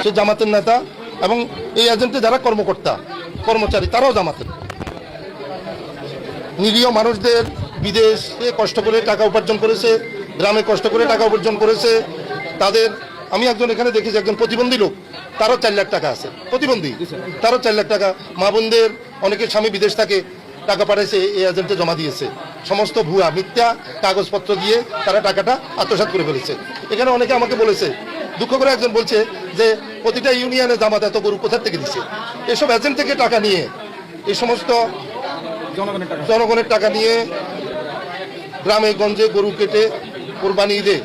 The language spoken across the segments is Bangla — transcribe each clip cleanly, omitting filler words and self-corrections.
সে জামাতের নেতা এবং এই এজেন্টে যারা কর্মকর্তা কর্মচারী তারাও জামাতের। নিরীহ মানুষদের বিদেশে কষ্ট করে টাকা উপার্জন করেছে, গ্রামে কষ্ট করে টাকা উপার্জন করেছে। তাদের আমি একজন এখানে দেখেছি একজন প্রতিবন্ধী লোক, তারও 4 লাখ টাকা আছে, প্রতিবন্ধী, তারও 4 লাখ টাকা। মা বোনদের অনেকের স্বামী বিদেশ থাকে, টাকা পাঠাইছে, এই এজেন্টে জমা দিয়েছে। সমস্ত ভুয়া মিথ্যা কাগজপত্র দিয়ে তারা টাকাটা আত্মসাৎ করে ফেলেছে। এখানে অনেকে আমাকে বলেছে, দুঃখ করে একজন বলছে যে প্রতিটা ইউনিয়নে জামাত এত গরু কোথা থেকে দিচ্ছে। এসব এজেন্ট থেকে টাকা নিয়ে, এই সমস্ত জনগণের টাকা নিয়ে গ্রামে গঞ্জে গরু কেটে কোরবানি ঈদে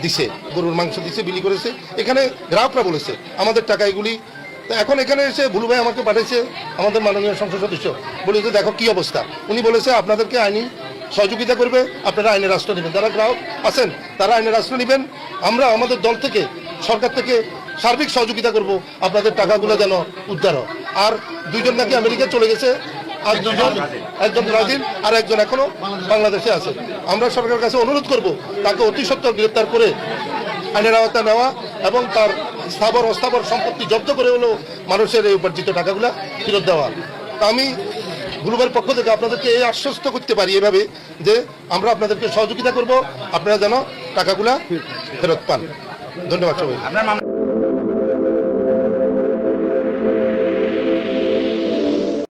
দিছে, গরুর মাংস দিছে, বিলি করেছে। এখানে গ্রাহকরা বলেছে আমাদের টাকা এগুলি। এখন এখানে এসে ভুলু ভাই আমাকে পাঠিয়েছে, আমাদের মাননীয় সংসদ সদস্য, বলেছে দেখো কি অবস্থা। উনি বলেছে আপনাদেরকে আইনি সহযোগিতা করবে, আপনারা আইনের রাষ্ট্র নেবেন, যারা গ্রাহক আছেন তারা আইনের রাষ্ট্র নেবেন। আমরা আমাদের দল থেকে সরকার থেকে সার্বিক সহযোগিতা করব আপনাদের টাকাগুলো যেন উদ্ধার হয়। আর 2 জন নাকি আমেরিকা চলে গেছে, আর 2 জন, একজন ব্রাজিল আর একজন এখনো বাংলাদেশে আছে। আমরা সরকারের কাছে অনুরোধ করব তাকে অতি সত্বর গ্রেপ্তার করে আইনের আওতায় নেওয়া এবং তার স্থাবর অস্থাবর সম্পত্তি জব্দ করে হলেও মানুষের এই উপার্জিত টাকাগুলো ফেরত দেওয়া। তা আমি গ্রুপের পক্ষ থেকে আপনাদেরকে এই আশ্বস্ত করতে পারি এভাবে যে আমরা আপনাদেরকে সহযোগিতা করব, আপনারা যেন টাকাগুলা ফেরত পান। ধন্যবাদ সবাই।